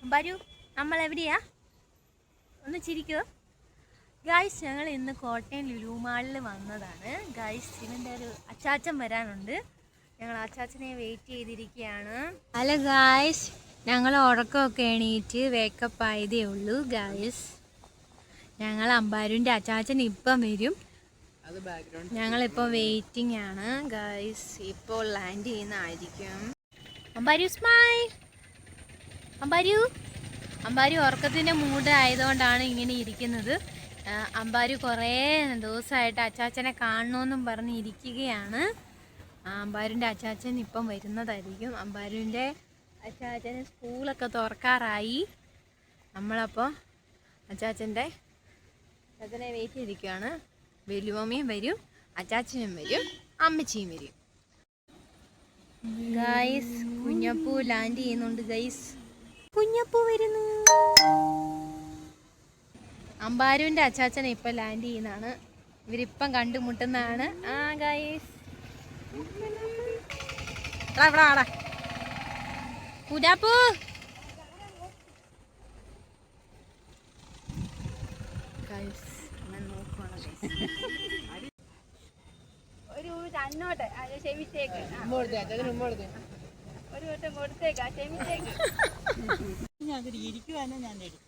വരൂ, നമ്മൾ എവിടെയാ? ഒന്ന് ചിരിക്കോ ഗായ്സ്? ഞങ്ങൾ ഇന്ന് കോട്ടയം ലുലു മാളിൽ വന്നതാണ് ഗായ്സ്. ഇവൻ്റെ ഒരു അച്ചാച്ചൻ വരാനുണ്ട്. ഞങ്ങൾ അച്ചാച്ചനെ വെയിറ്റ് ചെയ്തിരിക്കുകയാണ്. ഹലോ ഗായ്സ്, ഞങ്ങൾ ഉറക്കമൊക്കെ എണീറ്റ് വേക്കപ്പ് ആയതേ ഉള്ളൂ ഗായ്സ്. ഞങ്ങൾ അമ്പാരൂൻ്റെ അച്ചാച്ചൻ ഇപ്പം വരും. ഞങ്ങളിപ്പോൾ വെയിറ്റിംഗ് ആണ് ഗായ്സ്. ഇപ്പോൾ ലാൻഡ് ചെയ്യുന്നതായിരിക്കും. അമ്പാരു സ്മൈൽ. അമ്പാരു ഉറക്കത്തിൻ്റെ മൂഡ് ആയതുകൊണ്ടാണ് ഇങ്ങനെ ഇരിക്കുന്നത്. അമ്പാരു കുറേ ദിവസമായിട്ട് അച്ചാച്ചനെ കാണണമെന്നും പറഞ്ഞ് ഇരിക്കുകയാണ്. അമ്പാരുൻ്റെ അച്ചാച്ചൻ ഇപ്പം വരുന്നതായിരിക്കും. അമ്പാരുൻ്റെ അച്ചാച്ചന് സ്കൂളൊക്കെ തുറക്കാറായി. നമ്മളപ്പോൾ അച്ചാച്ചനെ വെയിറ്റ് ചെയ്തിരിക്കുകയാണ്. വലിയമ്മയും വരും, അച്ചാച്ചനും വരും, അമ്മച്ചിയും വരും. ഗൈസ്, കുഞ്ഞപ്പൂ ലാൻഡ് ചെയ്യുന്നുണ്ട് ഗൈസ്. കുഞ്ഞപ്പൂ വരുന്നു. അമ്പാരുവിൻ്റെ അച്ചാച്ചനെ ഇപ്പം ലാൻഡ് ചെയ്യുന്നതാണ്. ഇവരിപ്പം കണ്ടുമുട്ടുന്നതാണ്. ഗൈസ്, കുഞ്ഞപ്പൂ ഗൈസ് നോക്കുവാണ് ഗൈസ്. ഒരു അന്നോട്ടെ ക്ഷമിച്ചേക്ക്, ഒരു വട്ടം കൊടുത്തേക്കാ, ക്ഷമിച്ചേക്ക്. ഇരിക്കുവാനോ ഞാൻ എടുക്കാം.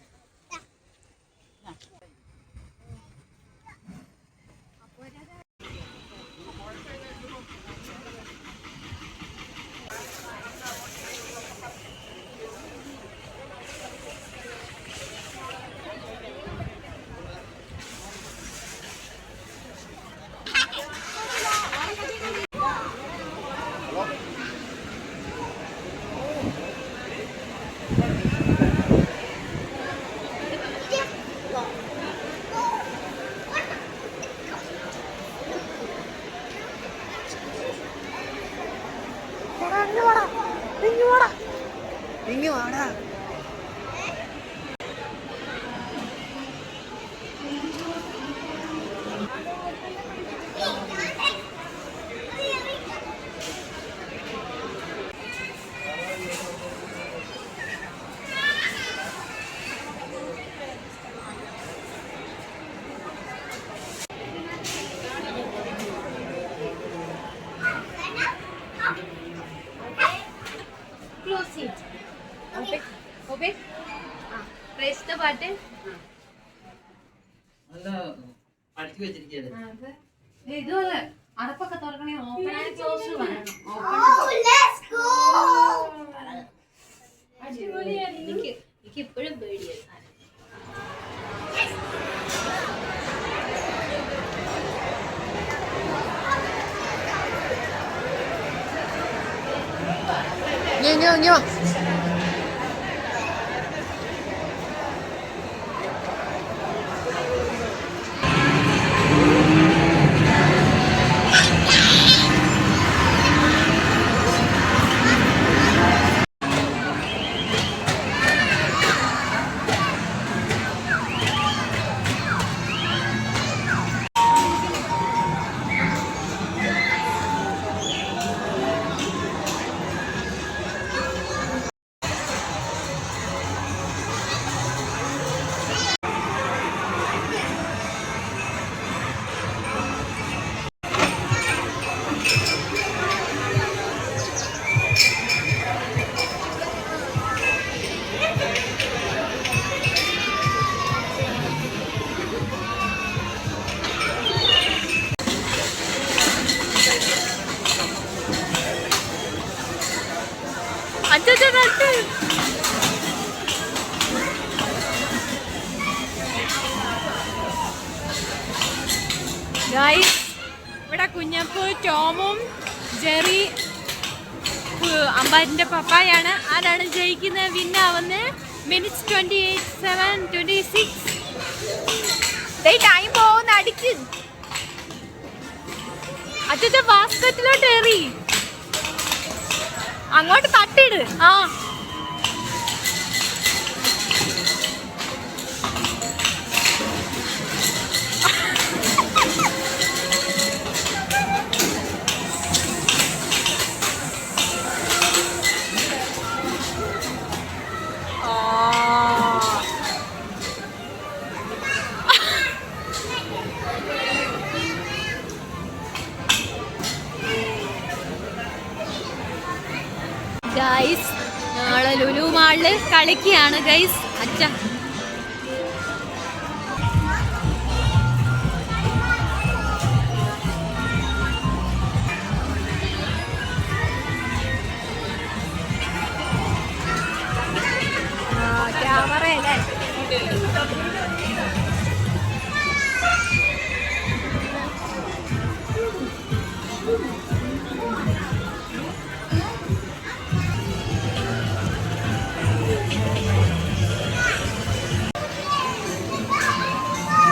ഇങ്ങ് വാടാ. Close it. Open. Press the button. ഇതുപോലെ അടപ്പൊക്കെ തുറക്കണേ. ഓപ്പൺ ആൻഡ് ക്ലോസ് വേണം. അടിപൊളിയാണ്. എനിക്ക് ഇപ്പോഴും പേടിയാണ്. Nyo. ഗൈസ്, ഇവിടെ കുഞ്ഞപ്പൂ, ടോമും ജെറി, അമ്പാരിൻ്റെ പപ്പായാണ്. ആരാണ് ജയിക്കുന്നത്? വിന്നാവുന്നത്. മിനിറ്റ്സ് 28, 7, 26. ടൈം പോകുന്ന അടിക്ക്. അച്ഛ ബാസ്കറ്റിലോട്ട് എറി, അങ്ങോട്ട് തട്ടിട്. ഗൈസ് ഞങ്ങൾ ലുലു മാളില് കളിക്കുകയാണ് ഗൈസ്. അച്ഛ ക്യാമറ അല്ലേ?